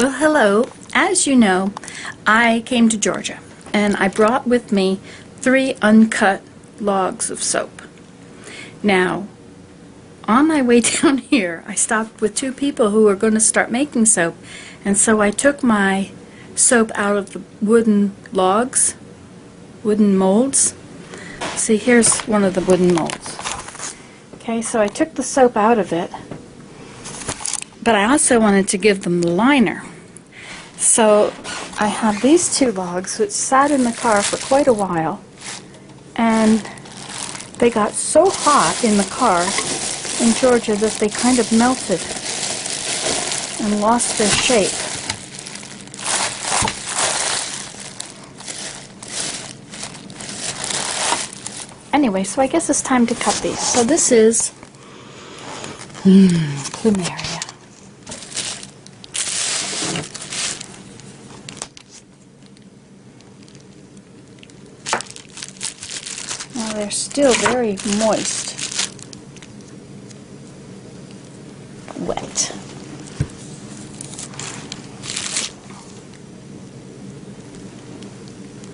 Well, hello. As you know, I came to Georgia and I brought with me 3 uncut logs of soap. Now, on my way down here, I stopped with 2 people who were going to start making soap, and so I took my soap out of the wooden logs, wooden molds. See, here's one of the wooden molds. Okay, so I took the soap out of it, but I also wanted to give them the liner. So I have these 2 logs which sat in the car for quite a while, and they got so hot in the car in Georgia that they kind of melted and lost their shape. Anyway, so I guess it's time to cut these. So this is plumeria. Now they're still very moist. Wet.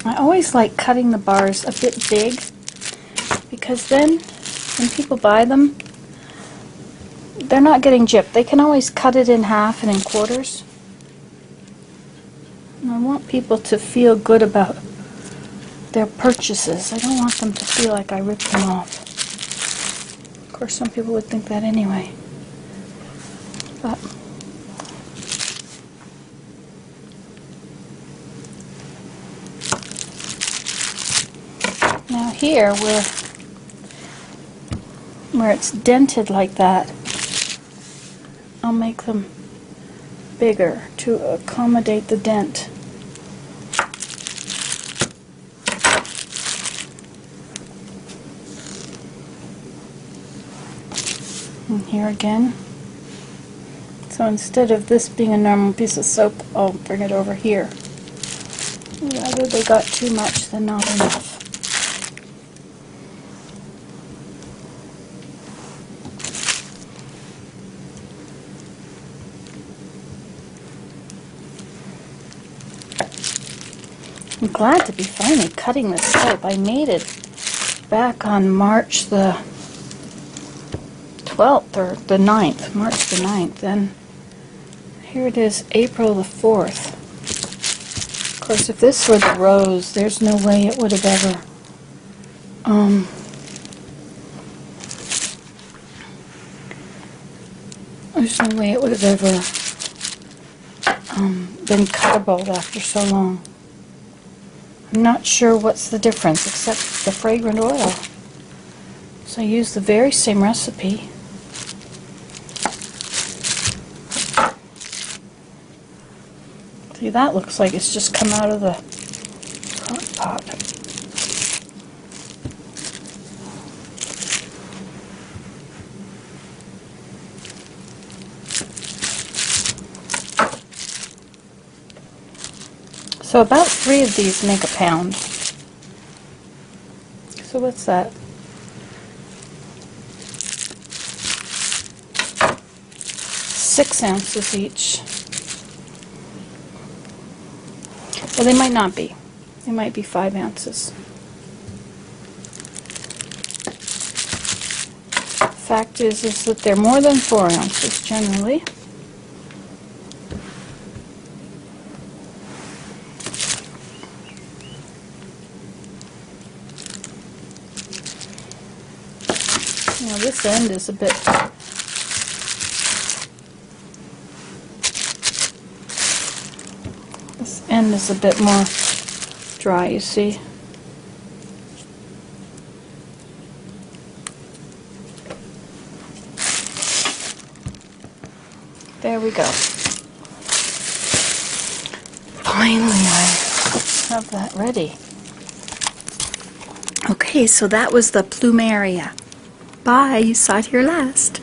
I always like cutting the bars a bit big, because then when people buy them, they're not getting gypped. They can always cut it in half and in quarters. And I want people to feel good about their purchases. I don't want them to feel like I ripped them off. Of course, some people would think that anyway. But now here, where it's dented like that, I'll make them bigger to accommodate the dent. And here again. So instead of this being a normal piece of soap, I'll bring it over here. Rather they got too much than not enough. I'm glad to be finally cutting this soap. I made it back on March the 12th or the 9th, March the 9th, and here it is, April the 4th. Of course, if this were the rose, there's no way it would have ever been cuttable after so long. I'm not sure what's the difference except the fragrant oil. So I use the very same recipe. See, that looks like it's just come out of the crock pot. So about 3 of these make a pound. So what's that? 6 ounces each. Well, they might not be. They might be 5 ounces. Fact is that they're more than 4 ounces generally. Now this end is a bit more dry, you see. There we go. Finally, I have that ready. Okay, so that was the plumeria. Bye, you saw it here last.